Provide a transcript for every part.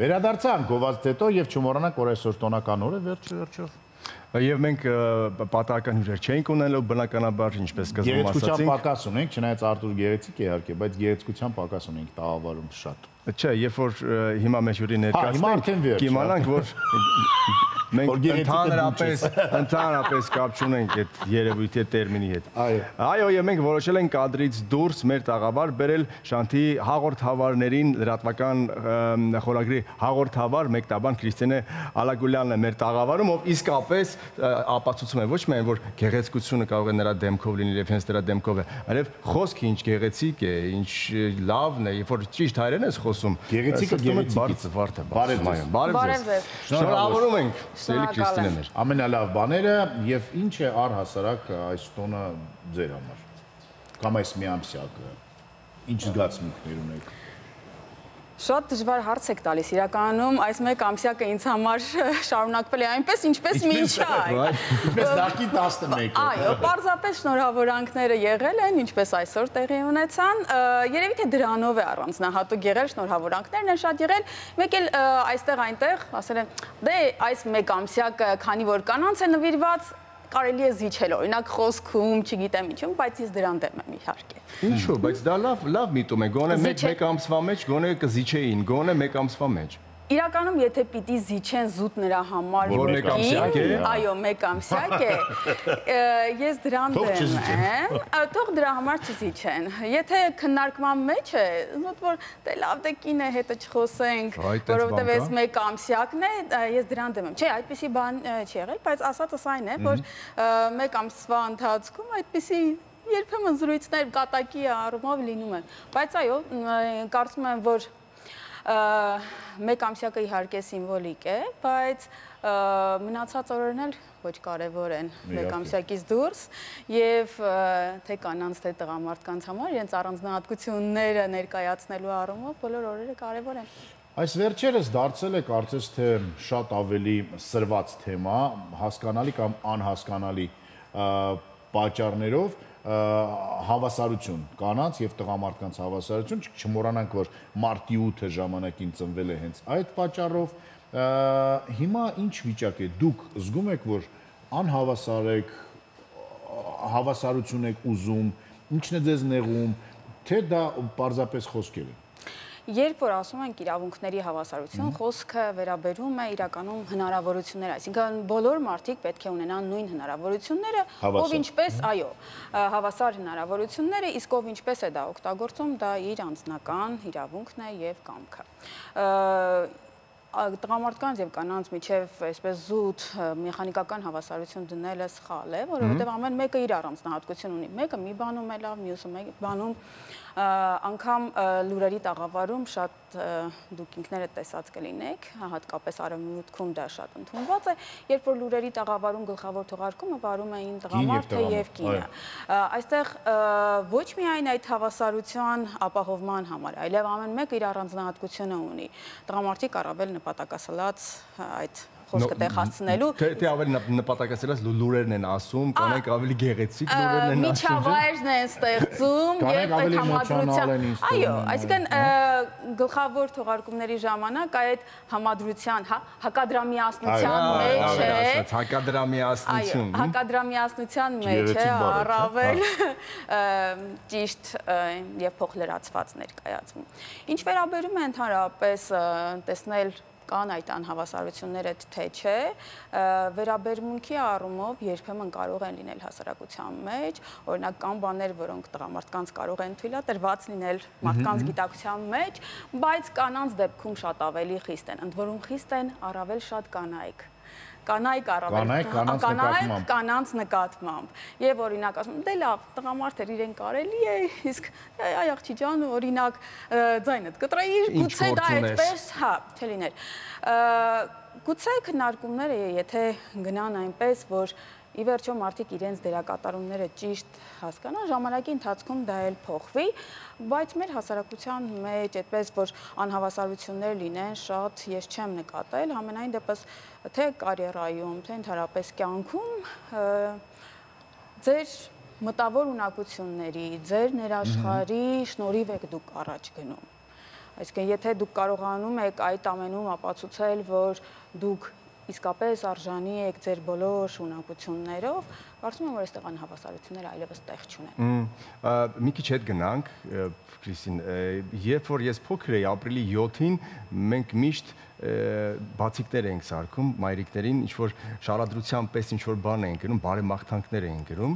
Վերադարձանք գովազդից հետո եւ չմոռանանք, որ այսօր տոնական օր է վերջով։ Եվ մենք պատահական հյուրեր չէինք ունենալու, բնականաբար, ինչպես սկզբում ասացինք։ Գեղեցկության պակաս ունենք, չնայած Արտուր գեղեցիկ է իհարկե, բայց գեղեցկության պակաս ունենք տաղավարում շատ։ Չէ, երբ որ հիմա մեր հյուրի ներկայացնենք, կիմանանք, որ մենք ընդհանրապես կապ չունենք այդ երևույթի տերմինի հետ։ Այո, եւ մենք որոշել ենք կադրից դուրս մեր տաղավար բերել Շանթի հաղորդավարներին լրատվական խորագրի հաղորդավար մեկտաբան Քրիստինե Ալագուլյանն է մեր տաղավարում, ով իսկապես ապացուցում է ոչ միայն որ գեղեցկությունը կարող է նրա դեմքով լինել եւ հենց նրա դեմքով է, այլև խոսքը ինչ գեղեցիկ է, ինչ լավն է, երբ որ ճիշտ հայերեն ես խոսում։ Գեղեցիկը գեղեցիկից վարդ է։ Բարև ձեզ։ Շնորհավորում ենք, սիրելի Քրիստինեներ։ Ամենալավ բաները եւ ինչ է առհասարակ այս տոնը ձեր համար։ Կամ այս միամսյակը։ Ինչ զգացմունքներ ունեք։ Շատ դժվար հարց եք տալիս, իրականում այս մեկ ամսյակը ինձ համար շարունակվել է այնպես, ինչպես մինչ այ։ Ինչպես դաշտի 11-ը։ Այո, պարզապես շնորհավորանքները եղել են, ինչպես այսօր տեղի ունեցան, երևի թե դրանով է առանձնահատուկ եղել, շնորհավորանքներն են շատ եղել, մեկ էլ այստեղ այնտեղ ասել են, դե այս մեկ ամսյակը, քանի որ կանանց է նվիրված, կարելի է զիջել, օրինակ խոսքում, չգիտեմ ինչում, բայց ես դրան դեմ եմ իհարկե։ Ինչու, բայց դա լավ միտում է, գոնե մեկ ամսվա մեջ, գոնե կզիջեին, գոնե մեկ ամսվա մեջ։ Իրականում, եթե պիտի զիջեն զուտ նրա համար այո, մեկ ամսյակ է, ես դրան դեմ եմ, թող դրա համար չզիջեն։ Եթե քննարկման մեջ է, որ դե լավ դե կին է, հետը չխոսենք, որովհետև այս մեկ ամսյակն է, ես դրան դեմ եմ։ Չէ, այդպիսի բան չի եղել, բայց ասածս այն է, որ մեկ ամսվա ընթացքում այդպիսի երբեմն զրույցներ կատակի առումով լինում են։ Բայց այո, կարծում եմ, որ մեկ ամսյակը իհարկե սիմվոլիկ է, բայց մնացած օրերն էլ ոչ կարևոր են մեկ ամսյակից դուրս եւ թե կանանց թե տղամարդկանց համար իրենց առանձնահատկությունները ներկայացնելու առումով բոլոր օրերը կարևոր են։ Այս վերջերս դարձել է կարծես թե շատ ավելի սրված թեմա, հասկանալի կամ անհասկանալի պատճառներով հավասարություն կանանց եւ տղամարդկանց հավասարություն, չմոռանանք, որ մարտի 8-ը ժամանակին ծնվել է հենց այդ պատճառով։ Հիմա ինչ վիճակ է, դուք զգում եք, որ անհավասար եք, հավասարություն եք ուզում, ինչն է ձեզ նեղում, թե դա պարզապես խոսքեր են։ Երբ որ ասում ենք իրավունքների հավասարություն, խոսքը վերաբերում է իրականում հնարավորություններ, այսինքն բոլոր մարդիկ պետք է ունենան նույն հնարավորությունները, ով ինչպես, այո, հավասար հնարավորությունները, իսկ ով ինչպես է դա օգտագործում, դա իր անձնական իրավունքն է եւ կամքը։ Տղամարդկանց եւ կանանց միջև այսպես զուտ մեխանիկական հավասարություն դնելը սխալ է, որովհետեւ ամեն մեկը իր առանձնահատկություն ունի։ Մեկը մի բանում է լավ, մյուսը մեկ բանում անգամ լուրերի տաղավարում շատ դուք ինքներդ տեսած կլինեք, հատկապես արևմուտքում դա շատ ընդունված է, երբ որ լուրերի տաղավարում գլխավոր թողարկումը վարում էին տղամարդը եւ կինը։ Այստեղ ոչ միայն այդ հավասարության ապահովման համար, այլև ամեն մեկը իր առանձնահատկությունը ունի։ Տղամարդիկ առավել նպատակասլաց այդ խոսքը տեղ հասցնելու։ Թե ավելի նպատակասլաց լուրերն են ասում, կանենք ավելի գեղեցիկ լուրերն են ասում։ Միջավայրն են ստեղծում եւ այդ համադրության։ Այո, այսինքն գլխավոր թողարկումների ժամանակ այդ համադրության, հակադրամիասնության մեջ է։ Հակադրամիասնություն։ Հակադրամիասնության մեջ է առավել ճիշտ եւ փոխլրացված ներկայացում։ Ինչ վերաբերում է ընդհանրապես տեսնել կան այդ անհավասարությունները թե չէ, վերաբերմունքի առումով երբեմն կարող են լինել հասարակության մեջ, օրինակ կան բաներ, որոնք տղամարդկանց կարող են թույլատրված լինել մարդկանց գիտակցության մեջ, բայց կանանց դեպքում շատ ավելի խիստ են, ընդ որում խիստ են առավել շատ կանայք։ Կանայք առավել կանանց նկատմամբ եւ օրինակ ասում դե լավ տղամարդեր իրեն կարելի է իսկ այ աղջի ջան օրինակ ձայնդ կտրեիր գուցե դա այդպես հա չլիներ գուցե քննարկումները եթե գնան այնպես որ ի վերջո մարդիկ իրենց դերակատարումները ճիշտ հասկանան, ժամանակի ընթացքում դա էլ փոխվի, բայց մեր հասարակության մեջ այդպես որ անհավասարություններ լինեն, շատ ես չեմ նկատել, համենայն դեպս թե կարիերայում, թե ընդհանրապես կյանքում ձեր մտավոր ունակությունների, ձեր ներաշխարհի շնորհիվ եք դուք առաջ գնում։ Այսինքն, եթե դուք կարողանում եք այդ ամենում ապացուցել, որ դուք իսկապես արժանի եք ձեր բոլոր ունակություններով, կարծում եմ, որ այստեղ անհավասարությունները այլևս տեղ չունեն։ Մի քիչ հետ գնանք, Կրիստին, երբ որ ես փոքր էի, ապրիլի 7-ին մենք միշտ բացիկներ էինք սարքում, մայրիկներին ինչ-որ շարադրության պես ինչ-որ բան էին գրում, բարեմաղթանքներ էին գրում։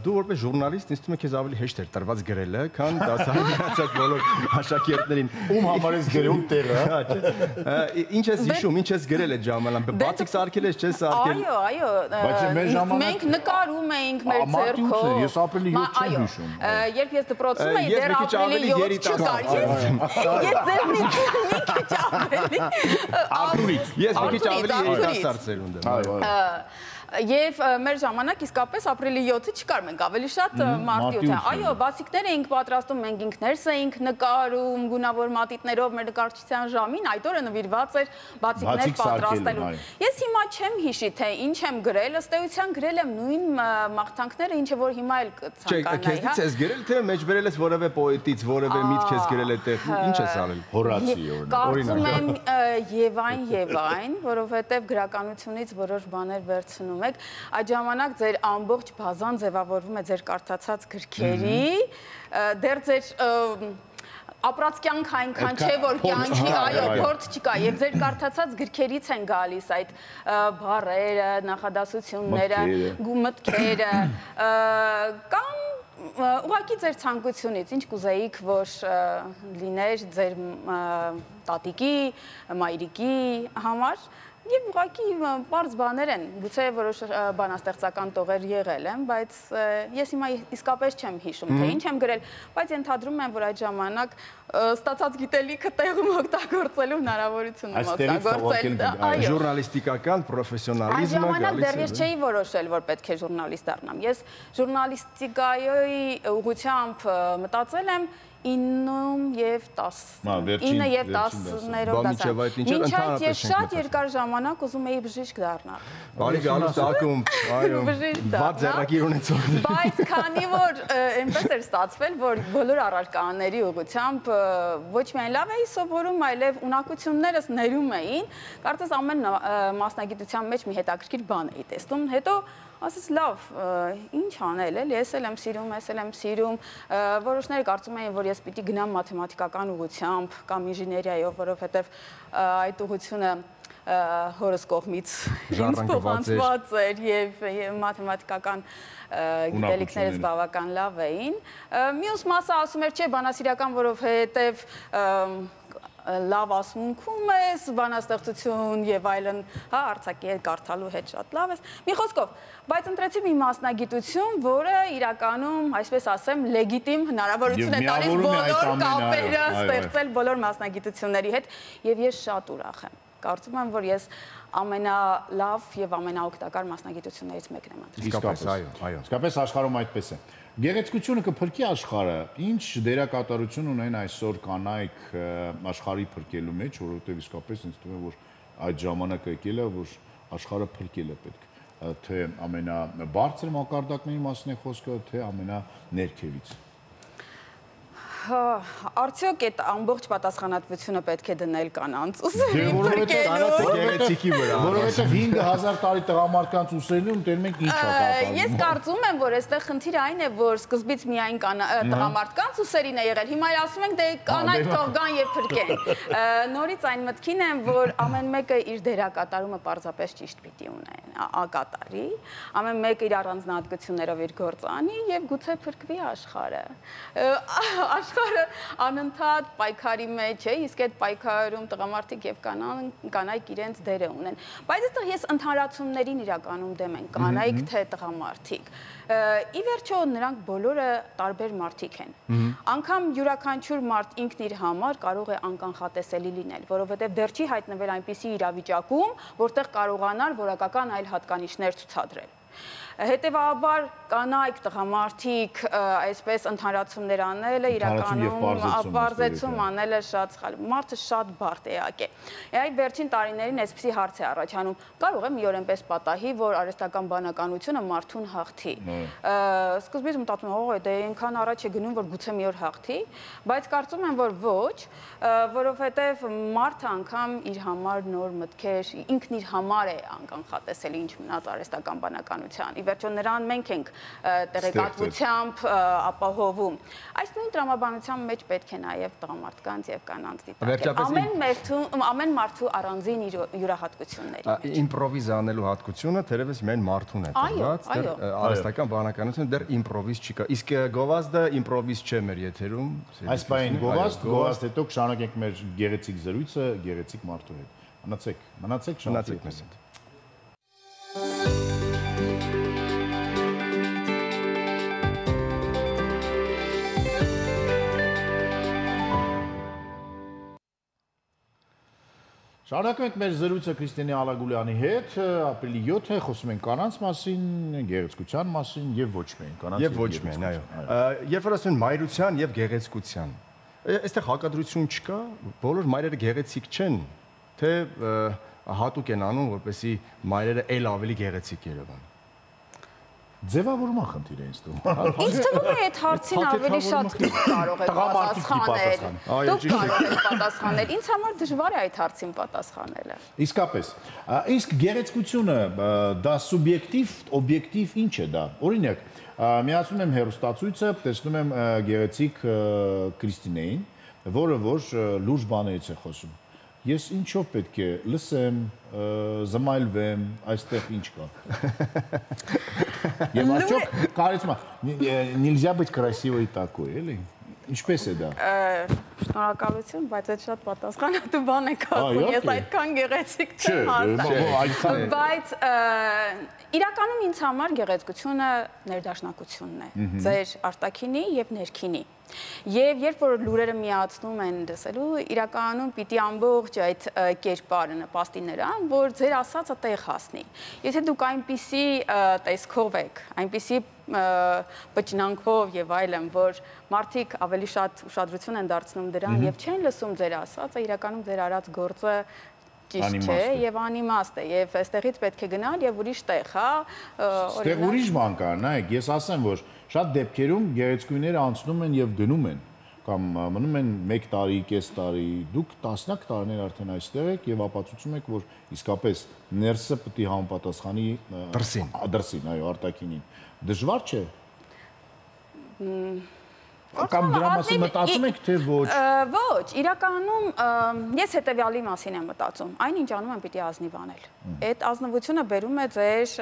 Դու որպես ժուրնալիստ ինձ թվում է քեզ ավելի հեշտ էր տրված գրելը, քան դասահանած բոլոր աշակերտներին։ Ում համար ես գրում տեղը։ Ինչ ես հիշում, ինչ ես գրել այդ ժամանակ։ Բացիկ սարքել ես, չես սարքել։ Այո, Բայց մեր ժամանակ մենք նկարում էինք մեր ձեռքով։ Ես ապրիլի 7 չեմ հիշում։ Երբ ես դպրոցում էի, դեռ ապրիլի 7 չկար։ Ես ձեռնից մի քիչ ավելի Ապրիլից։ Ես մի քիչ ավելի երիտասարդ սերունդ եմ։ Եվ մեր ժամանակ իսկապես ապրիլի 7-ը չկար, մենք ավելի շատ մարտի 8-ը։ Այո, բացիկներ էինք պատրաստում, մենք ինքներս էինք նկարում, գունավոր մատիտներով մեր նկարչության ժամին, այդ օրը նվիրված էր բացիկներ պատրաստելու։ Ես հիմա չեմ հիշի, թե ինչ եմ գրել, ըստ էության գրել եմ նույն մաղթանքները, ինչը որ հիմա էլ կցանկանայի, հա։ Քեզից ես գրել, թե մեջ բերել ես որևէ պոետից, որևէ միտք ես գրել այդտեղ, ինչ ես արել։ Հորացի Կարծում եմ եւ այն, որովհետեւ գրականությունից որոշ բաներ վերցնում եք, այդ ժամանակ ձեր ամբողջ բազան ձևավորվում է ձեր կարդացած գրքերի, դեռ ձեր ապրած կյանք այնքան չէ, որ կյանքի, այո, փորձ չկա, եւ ձեր կարդացած գրքերից են գալիս այդ բառերը, նախադասությունները, մտքերը, կամ ուղղակի ձեր ցանկությունից, ինչ կուզեիք, որ լիներ ձեր տատիկի, մայրիկի համար, եւ ուղղակի բարձ բաներ են, գուցե որոշ բանաստեղծական տողեր եղել են, բայց ես հիմա իսկապես չեմ հիշում, թե ինչ եմ գրել, բայց ենթադրում եմ, որ այդ ժամանակ ստացած գիտելիքը տեղում օգտագործելու հնարավորություն եմ օգտագործել։ Ժուրնալիստիկական պրոֆեսիոնալիզմը այդ ժամանակ դեռ ես չէի որոշել, որ պետք է ժուրնալիստ դառնամ։ Ես ժուրնալիստիկայի ուղղությամբ մտածել եմ 9 եւ 10 դասարան։ Մինչ այդ ես շատ երկար ժամանակ ուզում էի բժիշկ դառնալ։ Բարի գալուս ակում, այո, վատ ձեռագիր ունեցողներ։ Բայց քանի որ այնպես էր ստացվել, որ բոլոր առարկաների ուղղությամբ ոչ միայն լավ էի սովորում, այլև ունակություններս ներում էին, կարծես ամեն մասնագիտության մեջ մի հետաքրքիր բան էի տեսնում, հետո ասես լավ, ինչ անել էլի, ես էլ եմ սիրում, որոշները կարծում էին, որ ես պիտի գնամ մաթեմատիկական ուղղությամբ կամ ինժեներիայով, որովհետև այդ ուղղությունը հորս կողմից ինձ փոխանցված էր եւ մաթեմատիկական գիտելիքներս բավական լավ էին։ Մյուս մասը ասում էր, չէ, բանասիրական, որովհետև լավ ասմունքում ես, բանաստեղծություն եւ այլն, հա, արձակի հետ կարդալու հետ շատ լավ ես։ Մի խոսքով, բայց ընտրեցի մի մասնագիտություն, որը իրականում, այսպես ասեմ, լեգիտիմ հնարավորություն է տալիս բոլոր կապերը ստեղծել բոլոր մասնագիտությունների հետ, եւ ես շատ ուրախ եմ։ Կարծում եմ, որ ես ամենալավ եւ ամենաօգտակար մասնագիտություններից մեկն եմ ընտրել։ Իսկապես, այո։ Իսկապես աշխարհում այդպես է։ Գեղեցկությունը կփրկի աշխարհը, ինչ դերակատարություն ունեն այսօր կանայք աշխարհի փրկելու մեջ, որովհետև իսկապես ինձ թվում է, որ այդ ժամանակը եկել է, որ աշխարհը փրկել է պետք, թե ամենաբարձր մակարդակների մասին է խոսքը, թե ամենաներքևից։ Արդյոք այդ ամբողջ պատասխանատվությունը պետք է դնել կանանց ուսերին որովհետև 5000 տարի տղամարդկանց ուսերին դեռ մենք ինչ կատարում։ Ես կարծում եմ, որ այստեղ խնդիրը այն է, որ սկզբից միայն տղամարդկանց ուսերին է եղել, հիմա ասում ենք դե կանայք թող գան եւ փրկեն։ Նորից այն մտքին եմ, որ ամեն մեկը իր դերակատարումը պարզապես ճիշտ պիտի կատարի, ամեն մեկը իր առանձնահատկություններով իր գործ անի եւ գուցե փրկվի աշխարհը։ Աշխարհը անընդհատ պայքարի մեջ է, իսկ այդ պայքարում տղամարդիկ եւ կանայք իրենց դերը ունեն։ Բայց այստեղ ես ընդհանրացումներին իրականում դեմ եմ, կանայք թե տղամարդիկ։ Ի վերջո նրանք բոլորը տարբեր մարդիկ են։ Անգամ յուրաքանչյուր մարդ ինքն իր համար կարող է անկանխատեսելի լինել, որովհետև դեռ չի հայտնվել այնպիսի իրավիճակում, որտեղ կարողանար որակական այլ հատկանիշներ ցուցադրել։ Հետևաբար կանայք, տղամարդիկ այսպես ընդհանրացումներ անելը իրականում բարձեցում անելը շատ սխալ։ Մարդը շատ բարդ էակ է։ Այ վերջին տարիներին այսպիսի հարց է առաջանում. կարող է մի օր այնպես պատահի, որ արհեստական բանականությունը մարդուն հաղթի։ Սկզբից մտածում եմ, դե այնքան առաջ է գնում, որ գուցե մի օր հաղթի, բայց կարծում եմ, որ ոչ, որովհետև մարդը անգամ իր համար նոր մտքեր, ինքն իր համար է անկանխատեսել ինչ մնաց արհեստական բանականության։ Վերջո նրան մենք ենք տեղեկատվությամբ ապահովում։ Այս նույն տրամաբանության մեջ պետք է նաև տղամարդկանց եւ կանանց դիտարկել։ Ամեն մարդու առանձին յուրահատկությունների։ Իմպրովիզ անելու հատկությունը թերևս միայն մարդուն է տրված, արհեստական բանականությունը դեռ իմպրովիզ չի կա։ Իսկ գովազդը իմպրովիզ չէ մեր եթերում։ Այս բային գովազդ հետո կշարունակենք մեր գեղեցիկ զրույցը գեղեցիկ մարդու հետ։ Մնացեք մեզ հետ։ Շարունակում ենք մեր զրույցը Քրիստինե Ալագուլյանի հետ, ապրիլի 7-ը խոսում ենք կանանց մասին, գեղեցկության մասին եւ ոչ միայն կանանց եւ ոչ միայն, այո։ Երբ որ ասում են մայրության եւ գեղեցկության, այստեղ հակադրություն չկա, բոլոր մայրերը գեղեցիկ չեն, թե հատուկ են անում, որպեսզի մայրերը ել ավելի գեղեցիկ երևան։ Ձևավորման խնդիր է ինձ թվում։ Ինձ թվում է այդ հարցին ավելի շատ դուք կարող եք պատասխանել։ Դուք կարող եք պատասխանել։ Ինձ համար դժվար է այդ հարցին պատասխանելը։ Իսկապես։ Իսկ գեղեցկությունը դա սուբյեկտիվ, օբյեկտիվ ինչ է դա։ Օրինակ, միացնում եմ հեռուստացույցը, տեսնում եմ գեղեցիկ Քրիստինեին, որը որ լուրջ բաներից է խոսում։ Ես ինչով պետք է լսեմ, զմայլվեմ, այստեղ ինչ կա։ Եվ արդյոք կարծում եմ, нельзя быть красивой такой, էլի։ Ինչպես է դա։ Շնորհակալություն, բայց այդ շատ պատասխանատու բան եք ասում։ Ես այդքան գեղեցիկ չեմ հարցնում։ Բայց իրականում ինձ համար գեղեցկությունը ներդաշնակությունն է։ Ձեր արտաքինի եւ ներքինի։ Եվ երբ որ լուրերը միացնում են լսելու, իրականում պիտի ամբողջ այդ կերպարը նպաստի նրան, որ ձեր ասածը տեղ հասնի։ Եթե դուք այնպիսի տեսքով եք, այնպիսի բջնանքով եւ այլն, որ մարդիկ ավելի շատ ուշադրություն են դարձնում դրան եւ չեն լսում ձեր ասածը, իրականում ձեր արած գործը ճիշտ չէ եւ անիմաստ է եւ այստեղից պետք է գնալ եւ ուրիշ տեղ, հա, օրինակ ուրիշ բան կա, նայեք, ես ասեմ, որ շատ դեպքերում գեղեցկուհիները անցնում են եւ գնում են կամ մնում են 1 տարի, կես տարի, դուք տասնյակ տարիներ արդեն այստեղ եք եւ ապացուցում եք, որ իսկապես ներսը պետք է համապատասխանի դրսին, այո, արտաքինին։ Դժվար չէ։ Կամ դրա մասին մտածում եք, թե ոչ։ Ոչ, իրականում ես հետևյալի մասին եմ մտածում։ Այնինչ անում եմ պիտի ազնիվ անել։ Այդ ազնվությունը բերում է ձեր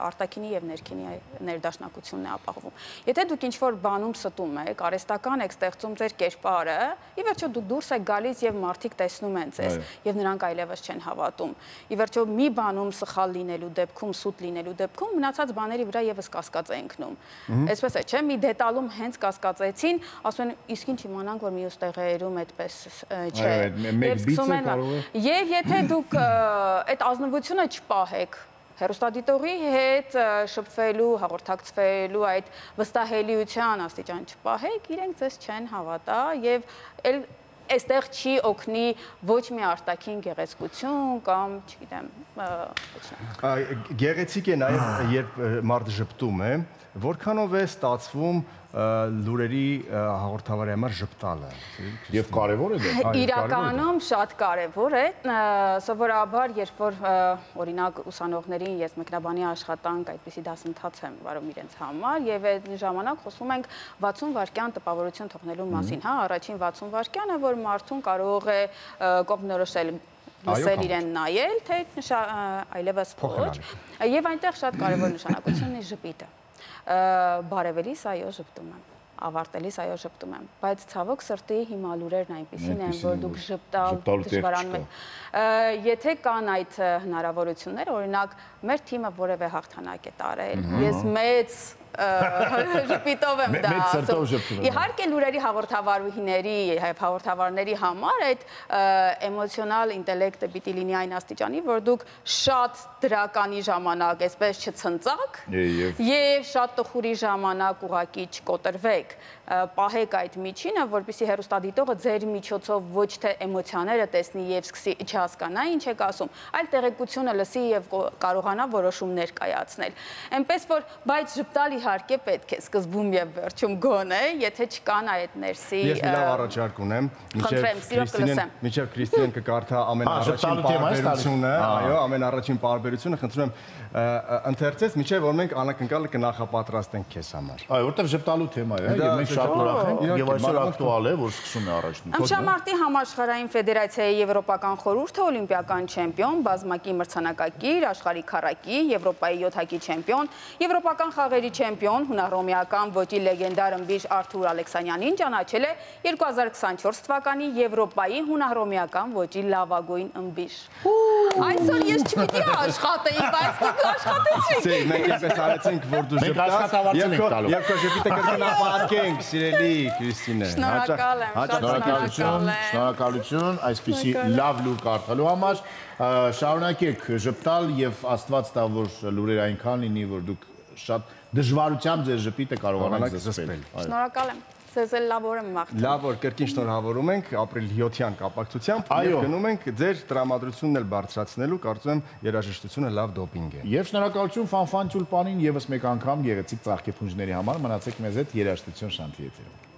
արտաքինի եւ ներքինի ներդաշնակությունն է ապահովում։ Եթե դուք ինչ-որ բանում ստում եք, արհեստական եք ստեղծում ձեր կերպարը, ի վերջո դուք դուրս եք գալիս եւ մարդիկ տեսնում են ձեզ եւ նրանք այլևս չեն հավատում։ Ի վերջո մի բանում սխալ լինելու դեպքում, սուտ լինելու դեպքում մնացած բաների վրա եւս կասկած է ընկնում։ Այսպես է, չէ՞, մի դետալում հենց կասկածեցի ասում են, իսկ ինչ իմանանք, որ մյուս տեղերում այդպես չէ։ Եվ եթե դուք այդ ազնվությունը չպահեք հեռուստադիտողի հետ շփվելու, հաղորդակցվելու այդ վստահելիության աստիճան չպահեք, իրենք ձեզ չեն հավատա եւ այստեղ չի օգնի ոչ մի արտաքին գեղեցկություն կամ, չգիտեմ, գեղեցիկ է նաև երբ մարդ ժպտում է, որքանով է ստացվում լուրերի հաղորդավարի համար ժպտալը։ Եվ կարևոր է դա։ Իրականում շատ կարևոր է, սովորաբար երբ որ օրինակ ուսանողներին ես մեկնաբանի աշխատանք այդպիսի դասընթաց եմ վարում իրենց համար եւ այդ ժամանակ խոսում ենք 60 վայրկյան տպավորություն թողնելու մասին, հա, առաջին 60 վայրկյանը, որ մարդուն կարող է կողմնորոշել լսել իրեն նայել, թե այլևս ոչ, եւ այնտեղ շատ կարևոր նշանակություն ունի ժպիտը։ Բարևելիս այո ժպտում եմ, ավարտելիս այո ժպտում եմ, բայց ցավոք սրտի հիմա լուրերն այնպիսին են, որ դուք ժպտալ դժվարանում եք։ Եթե կան այդ հնարավորությունները, օրինակ մեր թիմը որևէ հաղթանակ է տարել, ես մեծ ժպիտով եմ դա ասում։ Իհարկե լուրերի հաղորդավարուհիների, հայ հաղորդավարների համար այդ էմոցիոնալ ինտելեկտը պիտի լինի այն աստիճանի, որ դուք շատ դրականի ժամանակ այսպես չցնծակ եւ շատ տխուրի ժամանակ ուղակի չկոտրվեք, պահեք այդ միջինը, որպեսզի հեռուստադիտողը ձեր միջոցով ոչ թե էմոցիաները տեսնի եւ սկսի չհասկանա ինչ եք ասում, այլ տեղեկությունը լսի եւ կարողանա որոշումներ կայացնել։ Այնպես որ բայց ժպտալ իհարկե պետք է սկզբում եւ վերջում գոնե, եթե չկան այդ ներսի։ Ես մի լավ առաջարկ ունեմ, մինչև Քրիստիան կկարդա ամենաառաջին պարբերությունը, այո, ամենաառաջին պարբերությունը, խնդրում եմ ընթերցես, մինչև որ մենք անակնկալը կնախապատրաստենք քեզ համար։ Այո, որտեղ ժպտալու թեմա է, եւ մենք շատ ուրախ ենք եւ այսօր ակտուալ է, որ սկսում է առաջին։ Ըմբշամարտի համաշխարհային ֆեդերացիայի Եվրոպական խորհուրդը օլիմպիական չեմպիոն, բազմակի մրցանակակիր, աշխարհի քառակի, Եվրոպայի 7-ակի չեմպիոն, Եվրոպական խաղերի չեմպիոն, հունահռոմեական ոճի լեգենդար ըմբիշ Արթուր Ալեքսանյանին ճանաչել է 2024 թվականի Եվրոպայի հունահռոմեական ոճի լավագույն ըմբիշ։ Այսօր ես չպիտի աշխատեի, բայց դուք աշխատեցիք։ Մենք այսպես արեցինք, որ դու ժպտաս, եւ քո ժպիտը կրկնապատկենք, սիրելի Քրիստինե։ Շնորհակալ եմ, շնորհակալություն, այսպիսի լավ լուր կարդալու համար։ Շարունակեք ժպտալ եւ Աստված տա, որ լուրերը այնքան լինի, որ դուք շատ դժվարությամբ ձեր ժպիտը կարողանաք զսպել։ Շնորհակալ եմ։ Ձեզ էլ լավ օր եմ մաղթում։ Լավ օր, կրկին շնորհավորում ենք ապրիլի 7-յան կապակցությամբ եւ գնում ենք ձեր տրամադրությունն էլ բարձրացնելու, կարծում եմ երաժշտությունը լավ դոպինգ է։ Եվ շնորհակալություն Ֆանֆան Տյուլպանին եւս մեկ անգամ գեղեցիկ ծաղկեփունջների համար, մնացեք մեզ հետ երաժշտություն Շանթի եթերում։